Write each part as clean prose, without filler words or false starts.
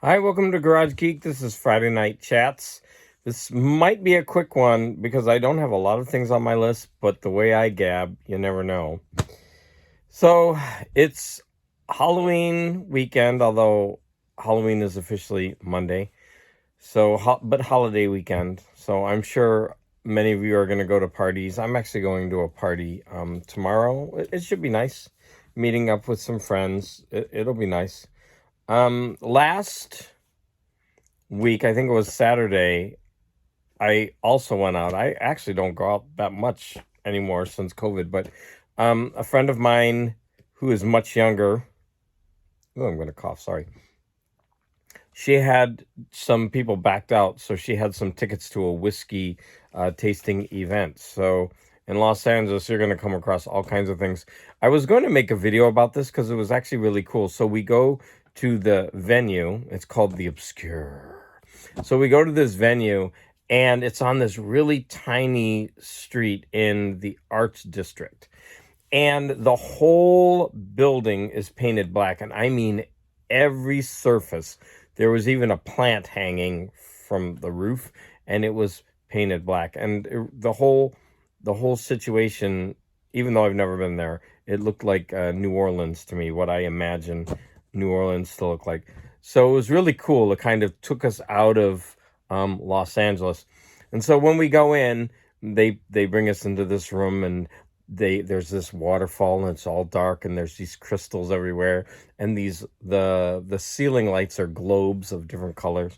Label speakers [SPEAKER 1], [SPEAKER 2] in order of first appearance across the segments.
[SPEAKER 1] Hi, welcome to Garage Geek. This is Friday Night Chats. This might be a quick one because I don't have a lot of things on my list, but the way I gab, you never know. So it's Halloween weekend, although Halloween is officially Monday. But holiday weekend. So I'm sure many of you are going to go to parties. I'm actually going to a party tomorrow. It should be nice. Meeting up with some friends. It'll be nice. Last week, I think it was Saturday, I also went out. I actually don't go out that much anymore since COVID, but a friend of mine who is much younger, oh, I'm going to cough, sorry. She had some people backed out, so she had some tickets to a whiskey tasting event. So in Los Angeles, you're going to come across all kinds of things. I was going to make a video about this because it was actually really cool. So we go to the venue. It's called The Obscure. So we go to this venue, and it's on this really tiny street in the Arts District. And the whole building is painted black. And I mean every surface. There was even a plant hanging from the roof, and it was painted black. And the whole situation, even though I've never been there, it looked like New Orleans to me, what I imagine New Orleans to look like. So it was really cool. It kind of took us out of Los Angeles. And so when we go in, they bring us into this room, and there's this waterfall, and it's all dark, and there's these crystals everywhere, and the ceiling lights are globes of different colors.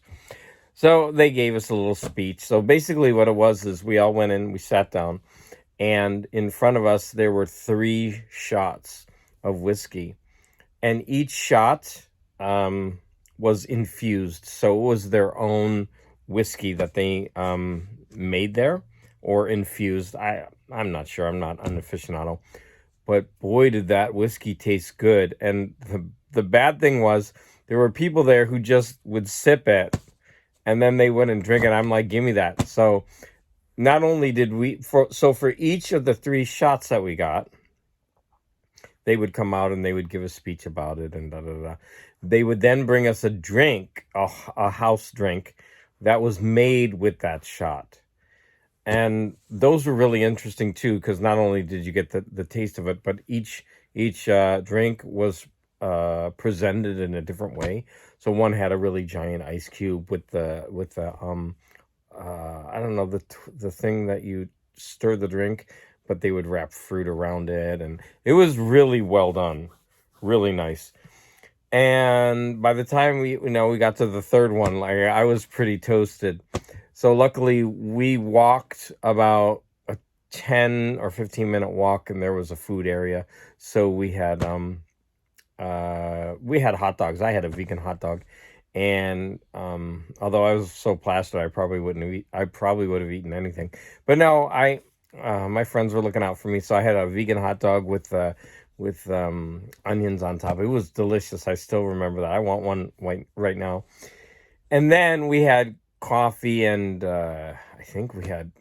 [SPEAKER 1] So they gave us a little speech. So basically what it was is we all went in, we sat down, and in front of us there were 3 shots of whiskey, and each shot was infused. So it was their own whiskey that they made there or infused. I'm not sure. I'm not an aficionado. But boy, did that whiskey taste good. And the bad thing was there were people there who just would sip it and then they wouldn't drink it. I'm like, give me that. So not only did for each of the 3 shots that we got, they would come out and they would give a speech about it and da da da. They would then bring us a drink, a house drink that was made with that shot. And those were really interesting too, because not only did you get the taste of it, but each drink was presented in a different way. So one had a really giant ice cube with the I don't know, the thing that you stir the drink, but they would wrap fruit around it, and it was really well done, really nice. And by the time we got to the third one, like I was pretty toasted. So luckily we walked about a 10 or 15-minute walk, and there was a food area. So we had hot dogs. I had a vegan hot dog. And although I was so plastered, I probably would have eaten anything. But no, my friends were looking out for me, so I had a vegan hot dog with onions on top. It was delicious. I still remember that. I want one right now. And then we had coffee, and I think we had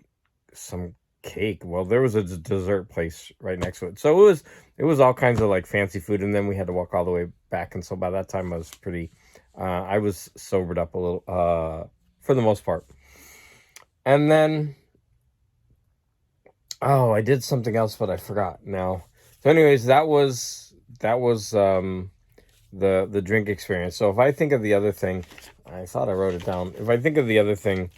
[SPEAKER 1] some cake. Well, there was a dessert place right next to it, so it was all kinds of like fancy food. And then we had to walk all the way back, and so by that time I was sobered up a little for the most part. And then I did something else, but I forgot now. So anyways, that was the drink experience. So if I think of the other thing, I thought I wrote it down. If I think of the other thing,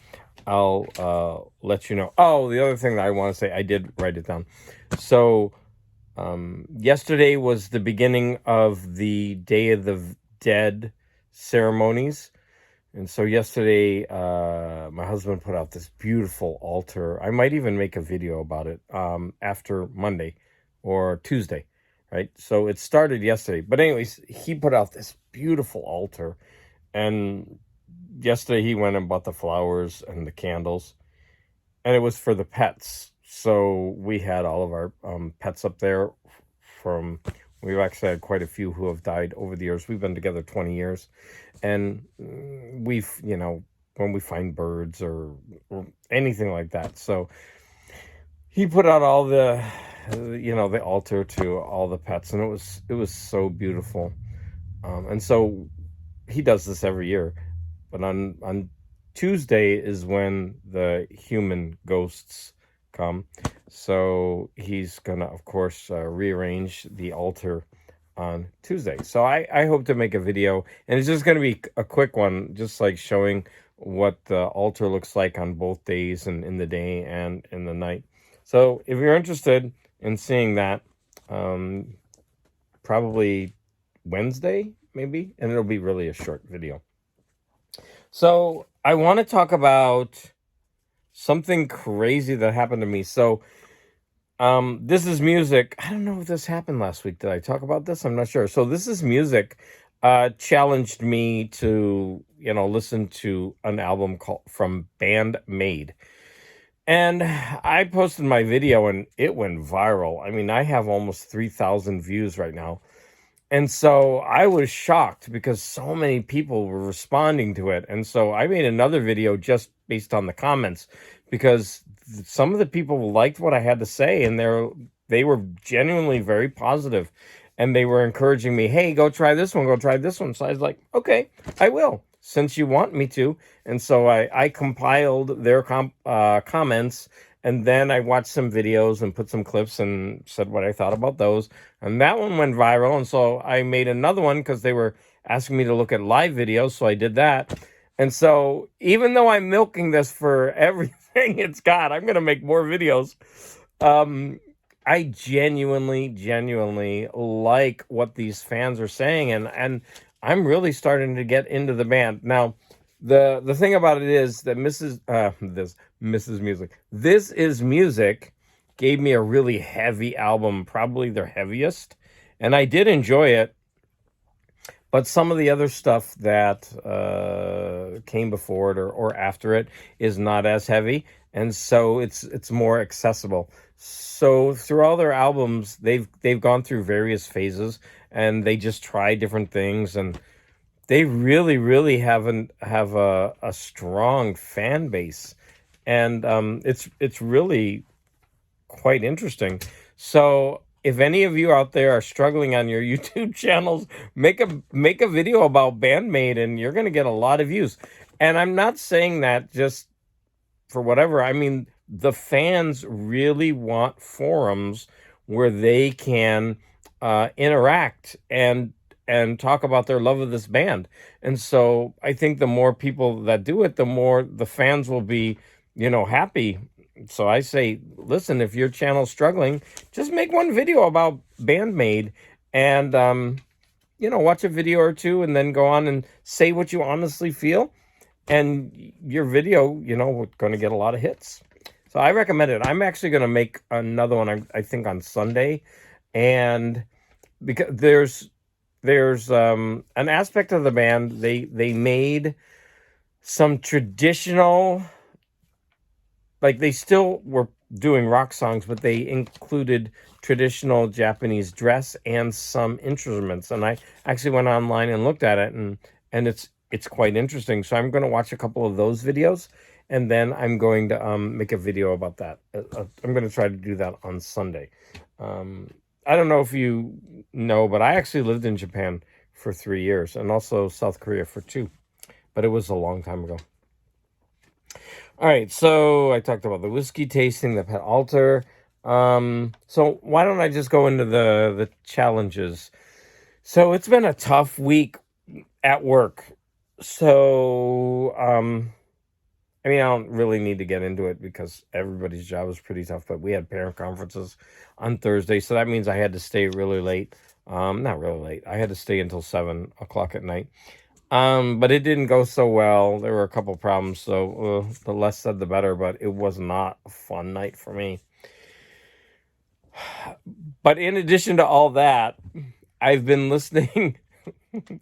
[SPEAKER 1] I'll let you know. Oh, the other thing that I want to say, I did write it down. So yesterday was the beginning of the Day of the Dead ceremonies. And so yesterday, my husband put out this beautiful altar. I might even make a video about it after Monday or Tuesday, right? So it started yesterday. But anyways, he put out this beautiful altar. And yesterday he went and bought the flowers and the candles. And it was for the pets. So we had all of our pets up there we've actually had quite a few who have died over the years. We've been together 20 years. And we've, when we find birds or anything like that. So he put out all the altar to all the pets, and it was so beautiful. And so he does this every year, but on Tuesday is when the human ghosts come. So he's gonna, of course, rearrange the altar on Tuesday. So I hope to make a video, and it's just gonna be a quick one, just like showing what the altar looks like on both days, and in the day and in the night. So if you're interested in seeing that, um, probably Wednesday, maybe, and it'll be really a short video. So I want to talk about something crazy that happened to me. So This Is Music. I don't know if this happened last week. Did I talk about this? I'm not sure. So This Is Music challenged me to, listen to an album called from Band-Maid. And I posted my video and it went viral. I mean, I have almost 3,000 views right now. And so I was shocked because so many people were responding to it. And so I made another video just based on the comments, because some of the people liked what I had to say, and they were genuinely very positive, and they were encouraging me, "Hey, go try this one, go try this one." So I was like, "Okay, I will, since you want me to." And so I compiled their comments, and then I watched some videos and put some clips and said what I thought about those. And that one went viral. And so I made another one because they were asking me to look at live videos. So I did that. And so even though I'm milking this for everything it's got, I'm going to make more videos. I genuinely like what these fans are saying. And I'm really starting to get into the band. Now, the thing about it is that Mrs. Music. This Is Music gave me a really heavy album, probably their heaviest, and I did enjoy it. But some of the other stuff that came before it or after it is not as heavy, and so it's more accessible. So through all their albums, they've gone through various phases, and they just try different things, and they really have a strong fan base, and it's really quite interesting. So if any of you out there are struggling on your YouTube channels, make a video about Band-Maid, and you're going to get a lot of views. And I'm not saying that just for whatever. I mean, the fans really want forums where they can interact and talk about their love of this band. And so I think the more people that do it, the more the fans will be, happy. So I say, listen, if your channel's struggling, just make one video about Band-Maid, and watch a video or two, and then go on and say what you honestly feel, and your video, going to get a lot of hits. So I recommend it. I'm actually going to make another one, I think, on Sunday, and because there's an aspect of the band, they made some traditional, like, they still were doing rock songs, but they included traditional Japanese dress and some instruments. And I actually went online and looked at it, and it's quite interesting. So I'm going to watch a couple of those videos, and then I'm going to make a video about that. I'm going to try to do that on Sunday. I don't know if you know, but I actually lived in Japan for 3 years, and also South Korea for 2, but it was a long time ago. All right, so I talked about the whiskey tasting, the pet altar. So why don't I just go into the challenges? So it's been a tough week at work. So I mean, I don't really need to get into it because everybody's job is pretty tough, but we had parent conferences on Thursday, so that means I had to stay really late. Not really late. I had to stay until 7 o'clock at night. But it didn't go so well. There were a couple problems, so the less said, the better, but it was not a fun night for me. But in addition to all that, I've been listening.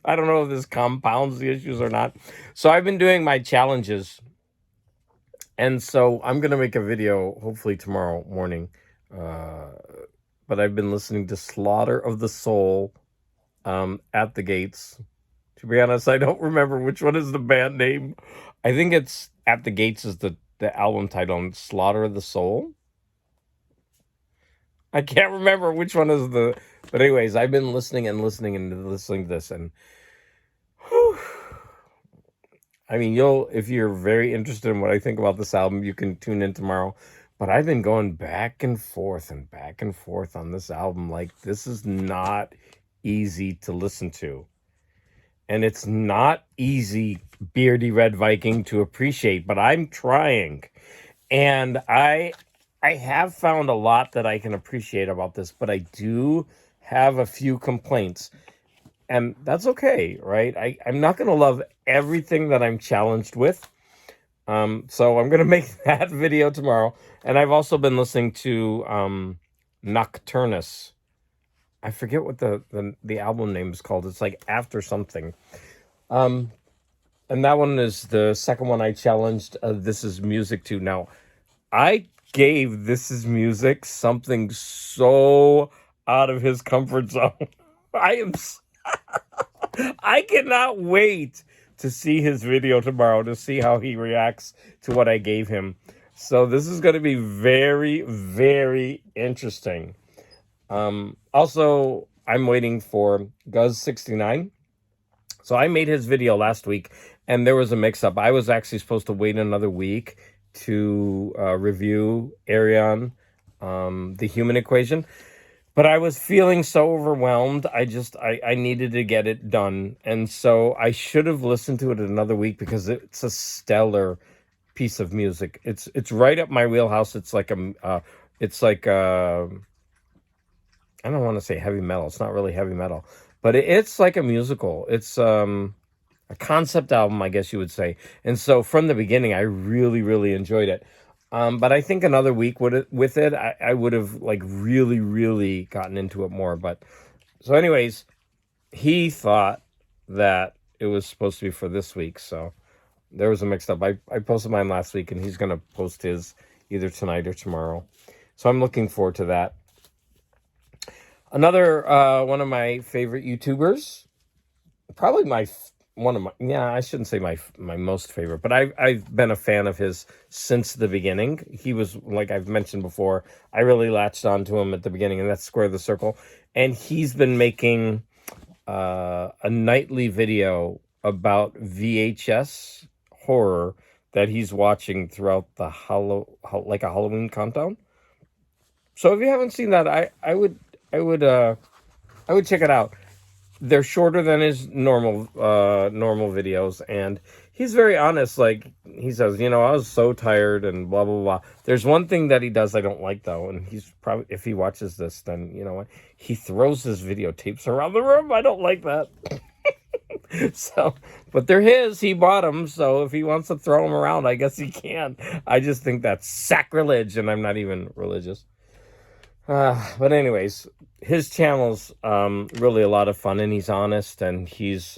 [SPEAKER 1] I don't know if this compounds the issues or not. So I've been doing my challenges. And so I'm going to make a video, hopefully tomorrow morning. But I've been listening to Slaughter of the Soul, At the Gates. To be honest, I don't remember which one is the band name. I think it's At the Gates is the album title, and Slaughter of the Soul. I can't remember which one is the... But anyways, I've been listening to this, and whew, I mean, if you're very interested in what I think about this album, you can tune in tomorrow. But I've been going back and forth on this album. Like, this is not easy to listen to. And it's not easy, Beardy Red Viking, to appreciate, but I'm trying. And I have found a lot that I can appreciate about this, but I do have a few complaints. And that's okay, right? I'm not going to love everything that I'm challenged with. So I'm going to make that video tomorrow. And I've also been listening to Nocturnus. I forget what the album name is called. It's like After Something. And that one is the second one I challenged. This is music too. Now, I gave This Is Music something so out of his comfort zone. I cannot wait to see his video tomorrow to see how he reacts to what I gave him. So this is going to be very, very interesting. Also, I'm waiting for Guz69. So I made his video last week, and there was a mix-up. I was actually supposed to wait another week to review Arion, the Human Equation. But I was feeling so overwhelmed. I needed to get it done. And so I should have listened to it another week because it's a stellar piece of music. It's right up my wheelhouse. It's like I don't want to say heavy metal. It's not really heavy metal, but it's like a musical. It's a concept album, I guess you would say. And so from the beginning, I really, really enjoyed it. But I think another week with it, I would have like really, really gotten into it more. But so anyways, he thought that it was supposed to be for this week. So there was a mix up. I posted mine last week, and he's going to post his either tonight or tomorrow. So I'm looking forward to that. Another one of my favorite YouTubers, probably I shouldn't say my most favorite, but I've been a fan of his since the beginning. He was, like I've mentioned before, I really latched onto him at the beginning, and that's Square the Circle. And he's been making a nightly video about VHS horror that he's watching throughout the like a Halloween countdown. So if you haven't seen that, I would check it out. They're shorter than his normal videos, and he's very honest. Like, he says, I was so tired and blah blah blah. There's one thing that he does I don't like though, and he's probably, if he watches this, then you know what, he throws his videotapes around the room. I don't like that. So, but they're his. He bought them, so if he wants to throw them around, I guess he can. I just think that's sacrilege, and I'm not even religious. But anyways, his channel's really a lot of fun, and he's honest, and he's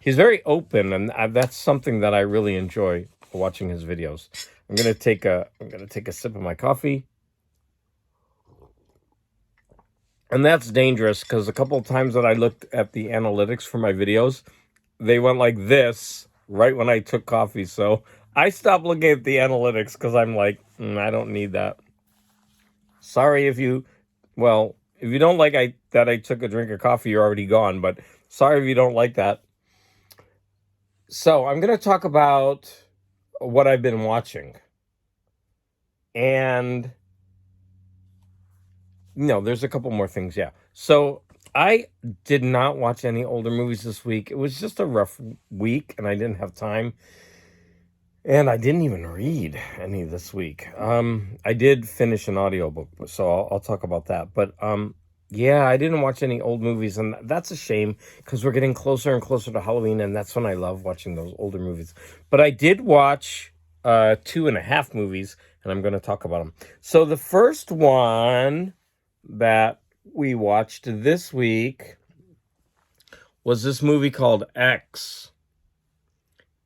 [SPEAKER 1] very open, and that's something that I really enjoy watching his videos. I'm gonna take a sip of my coffee, and that's dangerous because a couple of times that I looked at the analytics for my videos, they went like this right when I took coffee. So I stopped looking at the analytics because I'm like, I don't need that. Sorry if you don't like that I took a drink of coffee, you're already gone, but sorry if you don't like that. So I'm going to talk about what I've been watching. And, there's a couple more things, yeah. So I did not watch any older movies this week. It was just a rough week, and I didn't have time. And I didn't even read any this week. I did finish an audiobook, so I'll talk about that. But yeah, I didn't watch any old movies, and that's a shame because we're getting closer and closer to Halloween, and that's when I love watching those older movies. But I did watch 2.5 movies, and I'm going to talk about them. So the first one that we watched this week was this movie called X.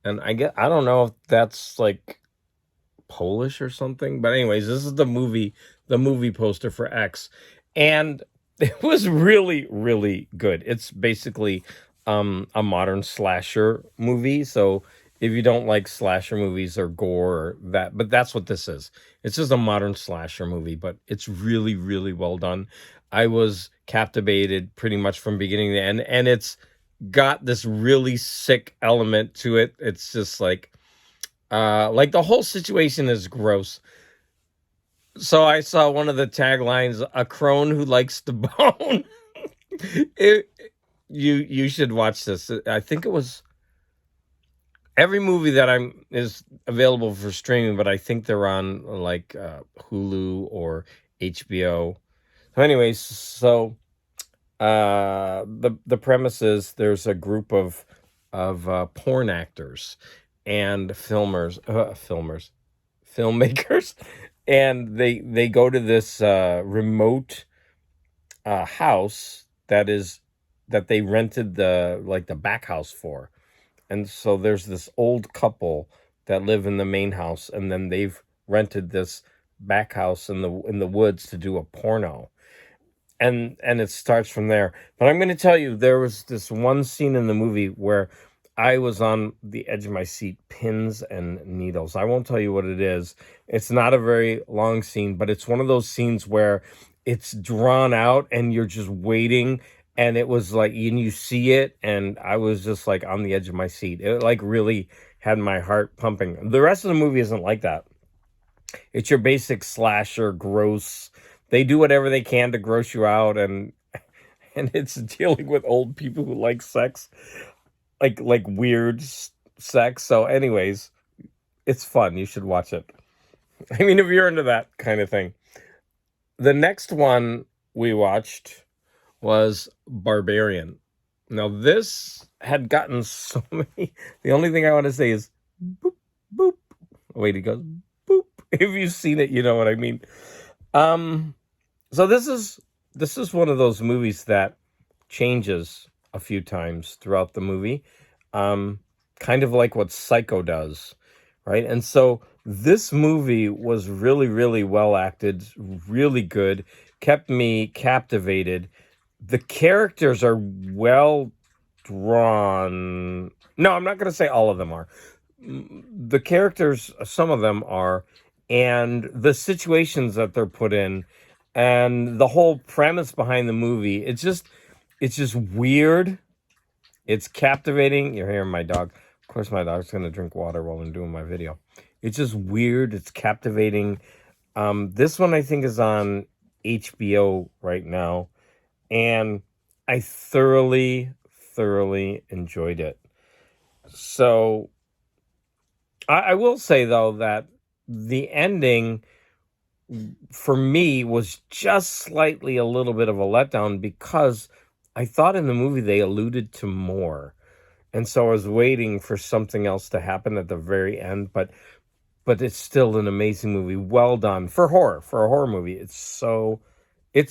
[SPEAKER 1] And I don't know if that's like Polish or something, but anyways, this is the movie poster for X, and it was really, really good. It's basically a modern slasher movie. So if you don't like slasher movies or gore or that, but that's what this is. It's just a modern slasher movie, but it's really, really well done. I was captivated pretty much from beginning to end, and it's got this really sick element to it. It's just like the whole situation is gross. So I saw one of the taglines, "A crone who likes to bone." it, you should watch this. I think it was every movie that I'm is available for streaming, but I think they're on like Hulu or HBO. So anyways, so the premise is there's a group of porn actors and filmmakers, and they go to this remote house that they rented the back house for. And so there's this old couple that live in the main house, and then they've rented this back house in the woods to do a porno. And it starts from there. But I'm going to tell you, there was this one scene in the movie where I was on the edge of my seat, pins and needles. I won't tell you what it is. It's not a very long scene, but it's one of those scenes where it's drawn out and you're just waiting, and it was like, and you see it, and I was just like on the edge of my seat. It like really had my heart pumping. The rest of the movie isn't like that. It's your basic slasher, gross. They do whatever they can to gross you out, and it's dealing with old people who like sex, like weird sex. So, anyways, it's fun. You should watch it. I mean, if you're into that kind of thing. The next one we watched was Barbarian. Now, this had gotten so many. The only thing I want to say is boop, boop. Wait, he goes boop. If you've seen it, you know what I mean. So this is one of those movies that changes a few times throughout the movie, kind of like what Psycho does, right? And so this movie was really, really well acted, really good, kept me captivated. The characters are well drawn. No, I'm not going to say all of them are. The characters, some of them are, and the situations that they're put in, and the whole premise behind the movie, it's just weird. It's captivating. You're hearing my dog. Of course, my dog's going to drink water while I'm doing my video. It's just weird. It's captivating. This one I think is on HBO right now, and I thoroughly enjoyed it. So I will say, though, that the ending for me was just slightly a little bit of a letdown, because I thought in the movie they alluded to more. And so I was waiting for something else to happen at the very end, but it's still an amazing movie. Well done for a horror movie. It's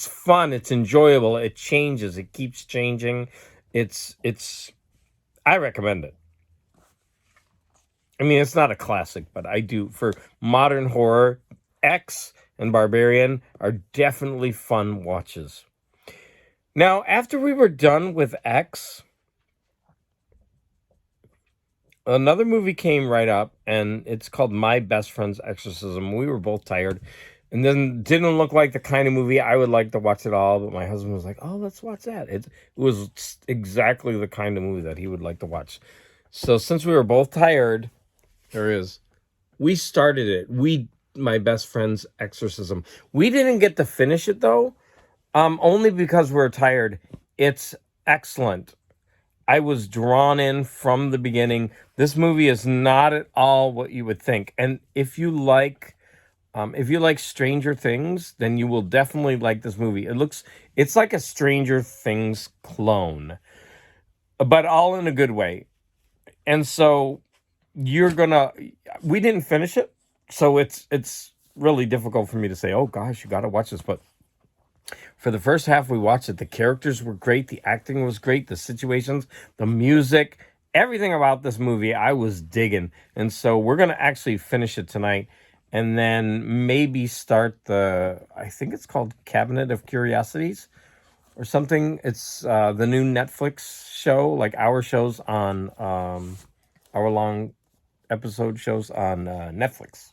[SPEAKER 1] fun, it's enjoyable, it changes, it keeps changing. It's I recommend it. I mean, it's not a classic, but I do. For modern horror, X and Barbarian are definitely fun watches. Now, after we were done with X, another movie came right up, and it's called My Best Friend's Exorcism. We were both tired, and then didn't look like the kind of movie I would like to watch at all, but my husband was like, oh, let's watch that. It was exactly the kind of movie that he would like to watch. So since we were both tired, we started it. My Best Friend's Exorcism. We didn't get to finish it, though, only because we're tired. It's excellent. I was drawn in from the beginning. This movie is not at all what you would think. And if you like Stranger Things, then you will definitely like this movie. It's like a Stranger Things clone, but all in a good way. And so we didn't finish it, so it's really difficult for me to say, oh gosh, you got to watch this. But for the first half we watched it, the characters were great, the acting was great, the situations, the music, everything about this movie I was digging. And so we're going to actually finish it tonight, and then maybe start I think it's called Cabinet of Curiosities or something. It's the new Netflix show, like our shows on hour-long episode shows on Netflix.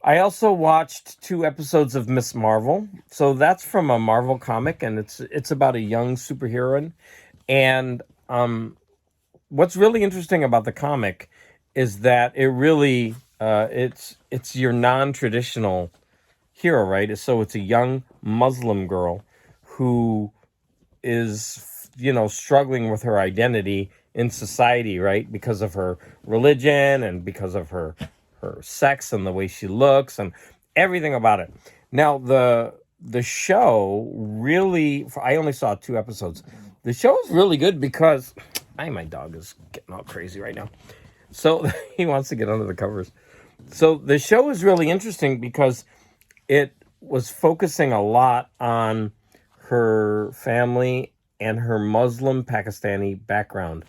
[SPEAKER 1] I also watched 2 episodes of Miss Marvel. So that's from a Marvel comic, and it's about a young superheroine. And What's really interesting about the comic is that it really it's your non-traditional hero, right? So it's a young Muslim girl who is, struggling with her identity in society, right? Because of her religion and because of her sex and the way she looks and everything about it. Now, the show really, I only saw 2 episodes. The show is really good because my dog is getting all crazy right now. So he wants to get under the covers. So the show is really interesting because it was focusing a lot on her family and her Muslim Pakistani background.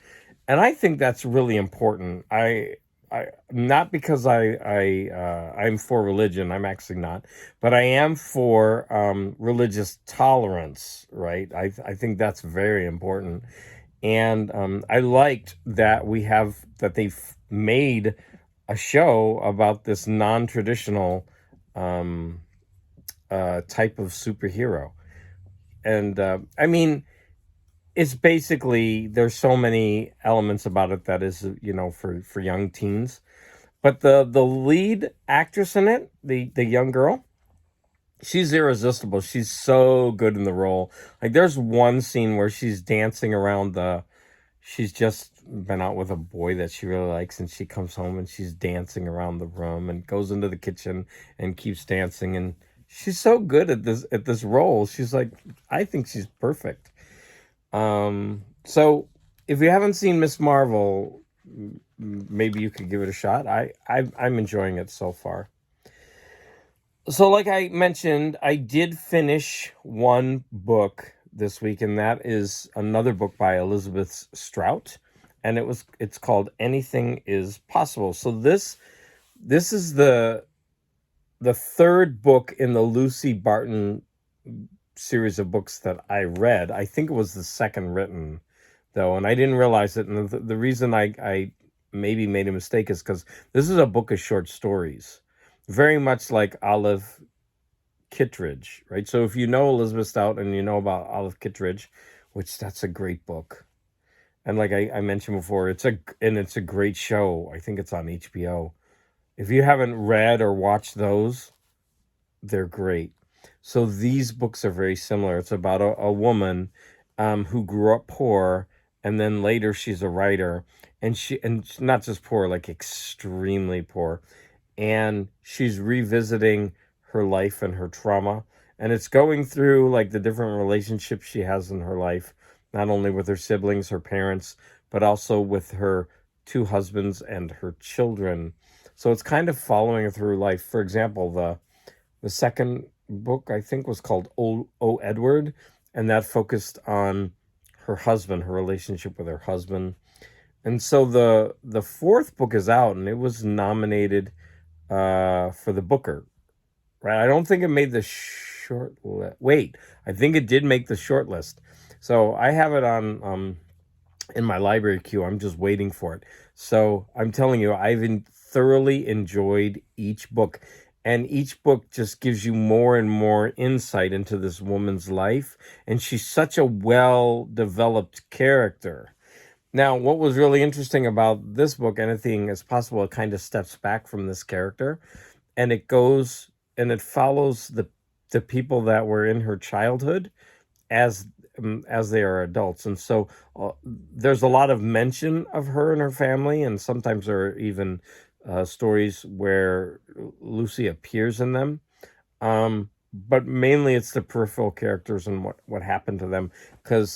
[SPEAKER 1] And I think that's really important. I not because I'm for religion. I'm actually not, but I am for religious tolerance. Right. I think that's very important, and I liked that they've made a show about this non-traditional type of superhero. And I mean, it's basically, there's so many elements about it that is, for young teens. But the lead actress in it, the young girl, she's irresistible. She's so good in the role. Like, there's one scene where she's dancing around she's just been out with a boy that she really likes, and she comes home and she's dancing around the room and goes into the kitchen and keeps dancing, and she's so good at this role. She's like, I think she's perfect. So if you haven't seen Miss Marvel, maybe you could give it a shot. I'm enjoying it so far. So, like I mentioned, I did finish one book this week, and that is another book by Elizabeth Strout, and it's called Anything Is Possible. So this is the third book in the Lucy Barton series of books that I read. I think it was the second written, though, and I didn't realize it. And the reason I maybe made a mistake is because this is a book of short stories, very much like Olive Kittredge, right? So if you know Elizabeth Stout and you know about Olive Kittredge, which that's a great book. And like I mentioned before, it's a great show. I think it's on HBO. If you haven't read or watched those, they're great. So these books are very similar. It's about a woman who grew up poor, and then later she's a writer, and not just poor, like extremely poor, and she's revisiting her life and her trauma, and it's going through like the different relationships she has in her life, not only with her siblings, her parents, but also with her two husbands and her children. So it's kind of following her through life. For example, the second book, I think, was called O Edward, and that focused on her husband, her relationship with her husband. And so the fourth book is out, and it was nominated for the Booker, right? I don't think it made the short list. Wait, I think it did make the short list. So I have it on in my library queue. I'm just waiting for it. So I'm telling you, thoroughly enjoyed each book. And each book just gives you more and more insight into this woman's life. And she's such a well-developed character. Now, what was really interesting about this book, Anything is Possible, it kind of steps back from this character, and it goes and it follows the people that were in her childhood as as they are adults. And so there's a lot of mention of her and her family, and sometimes there are even stories where Lucy appears in them. But mainly it's the peripheral characters and what happened to them, because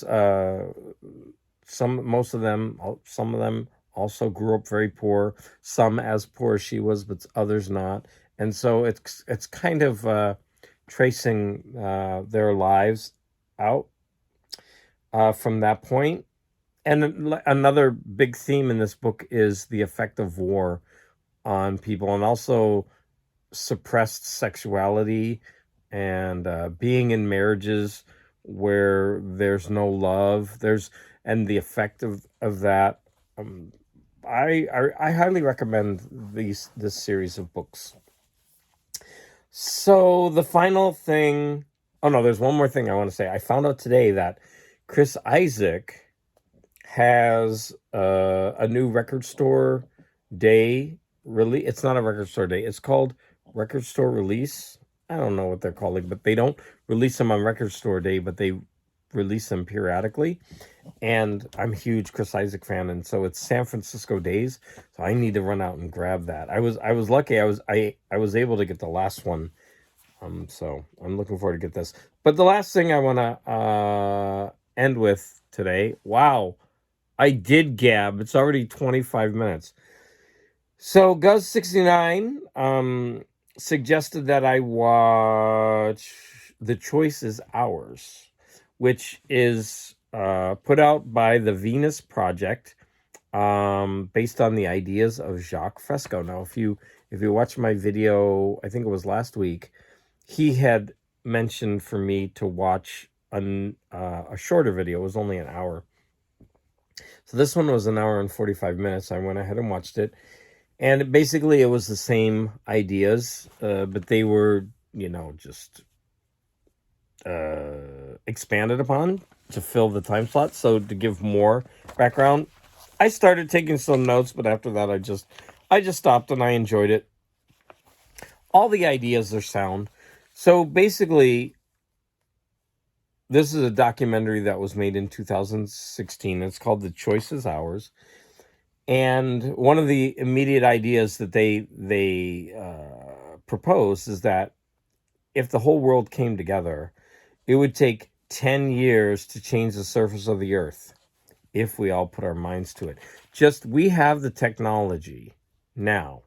[SPEAKER 1] some of them also grew up very poor, some as poor as she was, but others not. And so it's kind of tracing their lives out from that point. And another big theme in this book is the effect of war on people, and also suppressed sexuality, and being in marriages where there's no love, and the effect of that. I highly recommend this series of books. So the final thing, oh no, there's one more thing I want to say. I found out today that Chris Isaac has a new record store day. Really, it's not a record store day. It's called record store release. I don't know what they're calling, but they don't release them on record store day, but they release them periodically. And I'm a huge Chris Isaak fan, and so it's San Francisco Days. So I need to run out and grab that. I was lucky. I was able to get the last one. So I'm looking forward to get this. But the last thing I want to end with today. Wow, I did gab. It's already 25 minutes. So Guz69 suggested that I watch The Choice is Ours, which is put out by the Venus Project, based on the ideas of Jacques Fresco. Now, if you watch my video, I think it was last week, he had mentioned for me to watch a shorter video. It was only an hour. So this one was an hour and 45 minutes. I went ahead and watched it. And basically, it was the same ideas, but they were, just expanded upon to fill the time slot. So to give more background, I started taking some notes, but after that, I just stopped and I enjoyed it. All the ideas are sound. So basically, this is a documentary that was made in 2016. It's called The Choice is Ours. And one of the immediate ideas that they propose is that if the whole world came together, it would take 10 years to change the surface of the earth if we all put our minds to it. Just, we have the technology now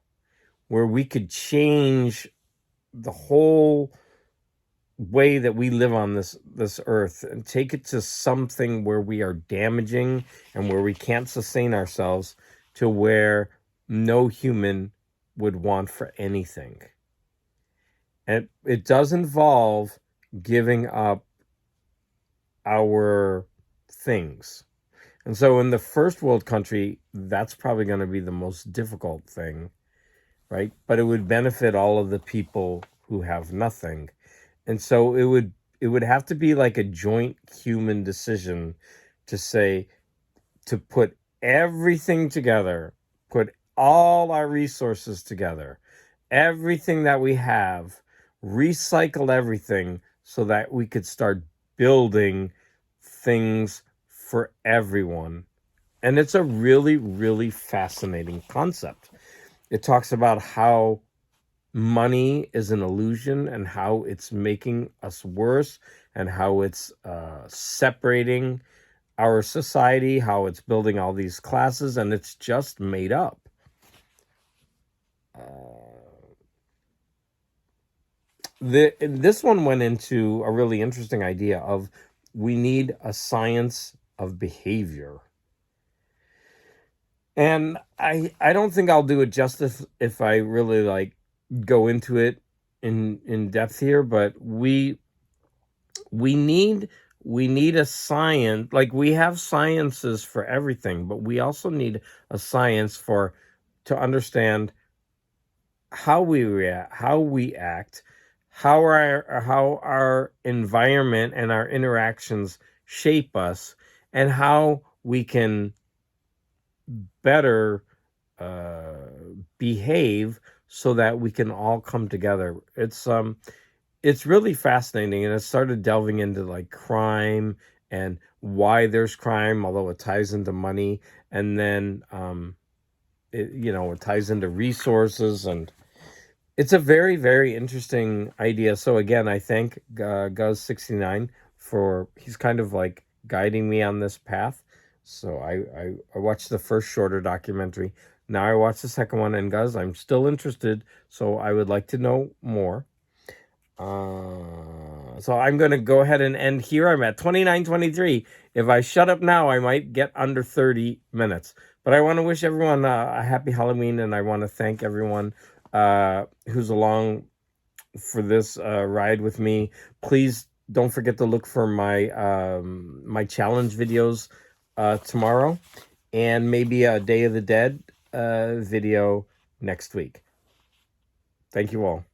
[SPEAKER 1] where we could change the whole way that we live on this earth and take it to something where we are damaging and where we can't sustain ourselves, to where no human would want for anything. And it does involve giving up our things. And so in the first world country, that's probably going to be the most difficult thing, right? But it would benefit all of the people who have nothing. And so it would have to be like a joint human decision to say, to put everything together, put all our resources together, everything that we have, recycle everything so that we could start building things for everyone. And it's a really, really fascinating concept. It talks about how money is an illusion and how it's making us worse and how it's separating our society, how it's building all these classes, and it's just made up. This one went into a really interesting idea of, we need a science of behavior. And I don't think I'll do it justice if I really go into it in depth here, but we need a science. Like, we have sciences for everything, but we also need a science to understand how we react, how we act, how our environment and our interactions shape us, and how we can better behave so that we can all come together. It's really fascinating, and it started delving into crime and why there's crime, although it ties into money, and then it ties into resources, and it's a very, very interesting idea. So again, I thank Guz69 for, he's kind of guiding me on this path. So I watched the first shorter documentary. Now I watched the second one, and Guz, I'm still interested, so I would like to know more. So I'm going to go ahead and end here. I'm at 29:23. If I shut up now, I might get under 30 minutes. But I want to wish everyone a happy Halloween, and I want to thank everyone who's along for this ride with me. Please don't forget to look for my my challenge videos tomorrow, and maybe a Day of the Dead video next week. Thank you all.